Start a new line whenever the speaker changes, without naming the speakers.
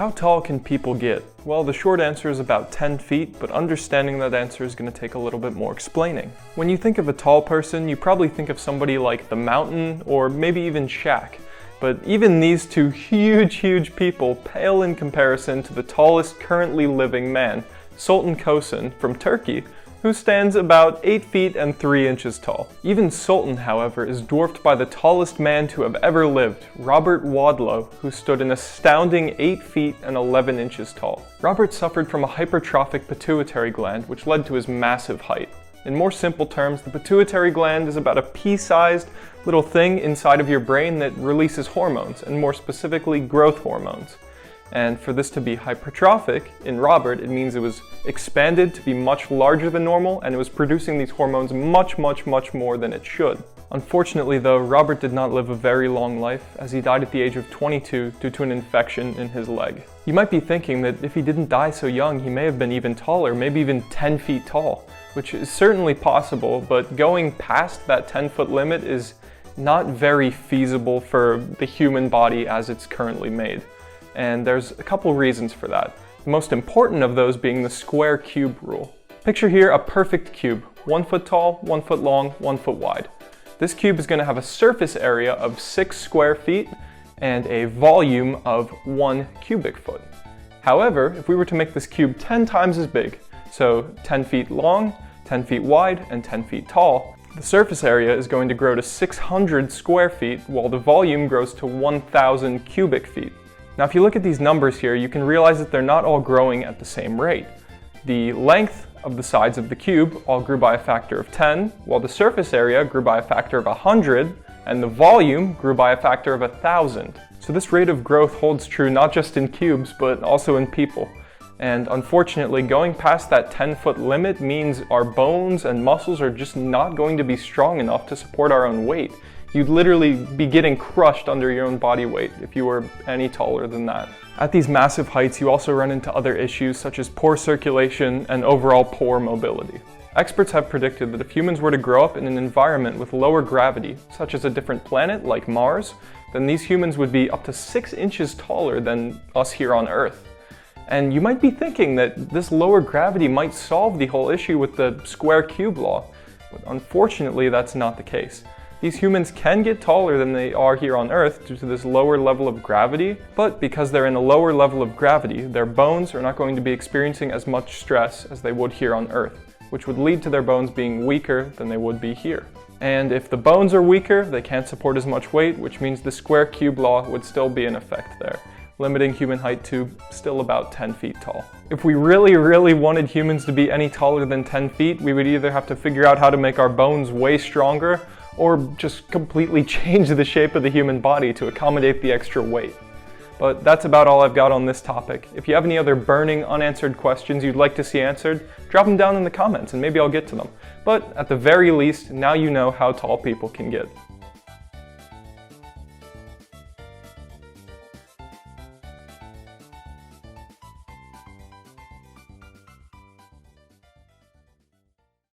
How tall can people get? Well, the short answer is about 10 feet, but understanding that answer is going to take a little bit more explaining. When you think of a tall person, you probably think of somebody like the Mountain or maybe even Shaq. But even these two huge people pale in comparison to the tallest currently living man, Sultan Kösen from Turkey, who stands about 8 feet and 3 inches tall. Even Sultan, however, is dwarfed by the tallest man to have ever lived, Robert Wadlow, who stood an astounding 8 feet and 11 inches tall. Robert suffered from a hypertrophic pituitary gland, which led to his massive height. In more simple terms, the pituitary gland is about a pea-sized little thing inside of your brain that releases hormones, and more specifically, growth hormones. And for this to be hypertrophic, in Robert, it means it was expanded to be much larger than normal, and it was producing these hormones much more than it should. Unfortunately though, Robert did not live a very long life, as he died at the age of 22 due to an infection in his leg. You might be thinking that if he didn't die so young, he may have been even taller, maybe even 10 feet tall, which is certainly possible, but going past that 10-foot limit is not very feasible for the human body as it's currently made. And there's a couple reasons for that. The most important of those being the square cube rule. Picture here a perfect cube, 1 foot tall, 1 foot long, 1 foot wide. This cube is going to have a surface area of 6 square feet and a volume of 1 cubic foot. However, if we were to make this cube 10 times as big, so 10 feet long, 10 feet wide, and 10 feet tall, the surface area is going to grow to 600 square feet while the volume grows to 1,000 cubic feet. Now if you look at these numbers here, you can realize that they're not all growing at the same rate. The length of the sides of the cube all grew by a factor of 10, while the surface area grew by a factor of 100, and the volume grew by a factor of 1,000. So this rate of growth holds true not just in cubes, but also in people. And unfortunately, going past that 10-foot limit means our bones and muscles are just not going to be strong enough to support our own weight. You'd literally be getting crushed under your own body weight if you were any taller than that. At these massive heights, you also run into other issues such as poor circulation and overall poor mobility. Experts have predicted that if humans were to grow up in an environment with lower gravity, such as a different planet like Mars, then these humans would be up to 6 inches taller than us here on Earth. And you might be thinking that this lower gravity might solve the whole issue with the square cube law, but unfortunately that's not the case. These humans can get taller than they are here on Earth due to this lower level of gravity, but because they're in a lower level of gravity, their bones are not going to be experiencing as much stress as they would here on Earth, which would lead to their bones being weaker than they would be here. And if the bones are weaker, they can't support as much weight, which means the square cube law would still be in effect there, limiting human height to still about 10 feet tall. If we really wanted humans to be any taller than 10 feet, we would either have to figure out how to make our bones way stronger, or just completely change the shape of the human body to accommodate the extra weight. But that's about all I've got on this topic. If you have any other burning, unanswered questions you'd like to see answered, drop them down in the comments and maybe I'll get to them. But at the very least, now you know how tall people can get.